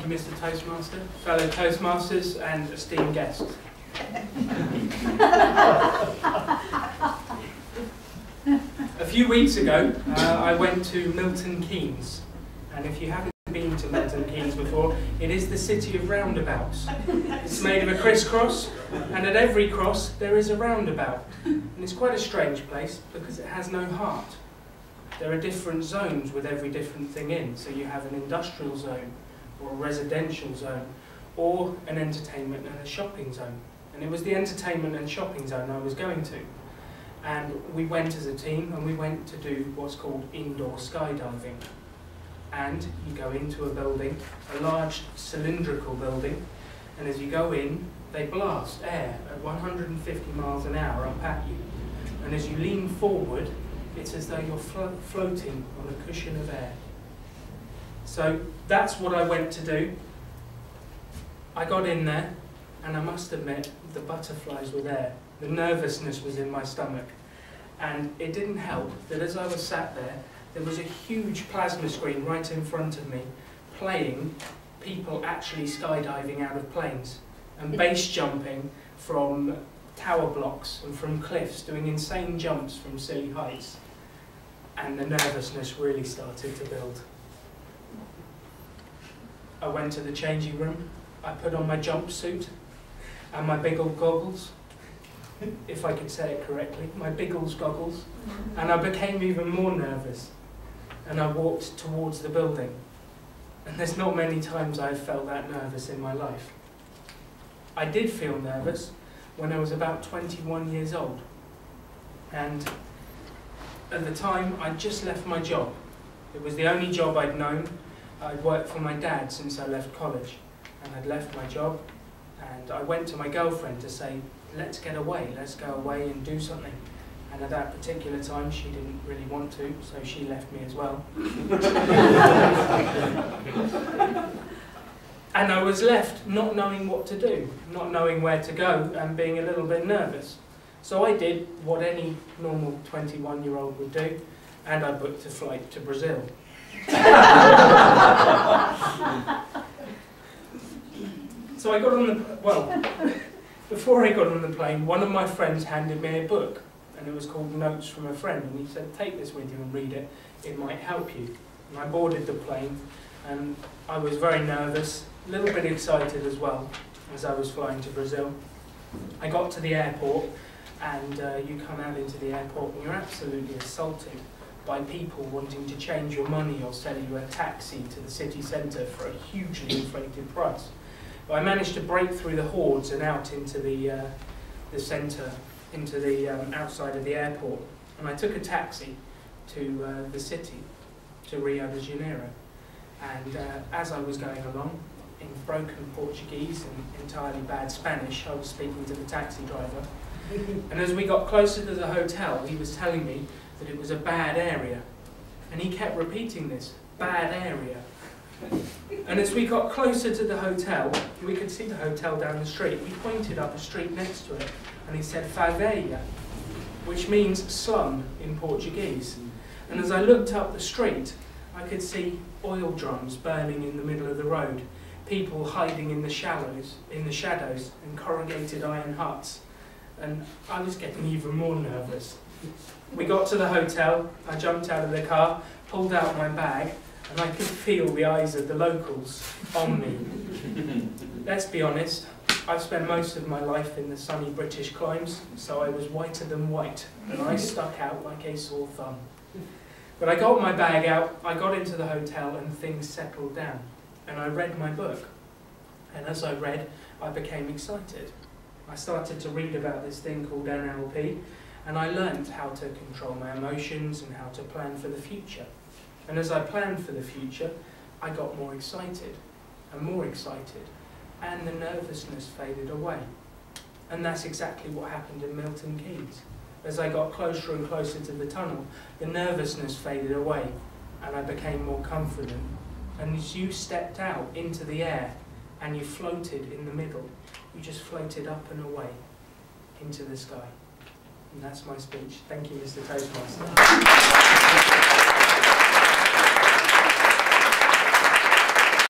Mr. Toastmaster, fellow Toastmasters and esteemed guests. A few weeks ago, I went to Milton Keynes, and if you haven't been to Milton Keynes before, it is the city of roundabouts. It's made of a crisscross, and at every cross there is a roundabout. And it's quite a strange place because it has no heart. There are different zones with every different thing in, so you have an industrial zone, or a residential zone, or an entertainment and a shopping zone. And it was the entertainment and shopping zone I was going to. And we went as a team, and we went to do what's called indoor skydiving. And you go into a building, a large cylindrical building, and as you go in, they blast air at 150 miles an hour up at you. And as you lean forward, it's as though you're floating on a cushion of air. So that's what I went to do. I got in there, and I must admit, the butterflies were there. The nervousness was in my stomach. And it didn't help that as I was sat there, there was a huge plasma screen right in front of me, playing people actually skydiving out of planes, and base jumping from tower blocks and from cliffs, doing insane jumps from silly heights. And the nervousness really started to build. I went to the changing room, I put on my jumpsuit and my big old goggles, if I could say it correctly, my big old goggles, and I became even more nervous. And I walked towards the building. And there's not many times I've felt that nervous in my life. I did feel nervous when I was about 21 years old. And at the time, I'd just left my job. It was the only job I'd known. I'd worked for my dad since I left college. And I'd left my job. And I went to my girlfriend to say, let's get away, let's go away and do something. And at that particular time, she didn't really want to, so she left me as well. And I was left not knowing what to do, not knowing where to go, and being a little bit nervous. So I did what any normal 21-year-old would do, and I booked a flight to Brazil. So I got on the, before I got on the plane, one of my friends handed me a book. And it was called Notes from a Friend, and he said, take this with you and read it, it might help you. And I boarded the plane, and I was very nervous, a little bit excited as well, as I was flying to Brazil. I got to the airport, and you come out into the airport, and you're absolutely assaulted by people wanting to change your money or sell you a taxi to the city centre for a hugely inflated price. But I managed to break through the hordes and out into the centre, into the outside of the airport, and I took a taxi to the city, to Rio de Janeiro. And as I was going along, in broken Portuguese and entirely bad Spanish, I was speaking to the taxi driver. And as we got closer to the hotel, he was telling me that it was a bad area. And he kept repeating this, bad area. And as we got closer to the hotel, we could see the hotel down the street. We pointed up a street next to it, and he said favela, which means slum in Portuguese. And as I looked up the street, I could see oil drums burning in the middle of the road, people hiding in the shadows, and corrugated iron huts. And I was getting even more nervous. We got to the hotel, I jumped out of the car, pulled out my bag, and I could feel the eyes of the locals on me. Let's be honest, I've spent most of my life in the sunny British climes, so I was whiter than white, and I stuck out like a sore thumb. But I got my bag out, I got into the hotel, and things settled down. And I read my book. And as I read, I became excited. I started to read about this thing called NLP, and I learned how to control my emotions and how to plan for the future. And as I planned for the future, I got more excited, and the nervousness faded away. And that's exactly what happened in Milton Keynes. As I got closer and closer to the tunnel, the nervousness faded away, and I became more confident. And as you stepped out into the air, and you floated in the middle, you just floated up and away into the sky. And that's my speech. Thank you, Mr. Toastmaster.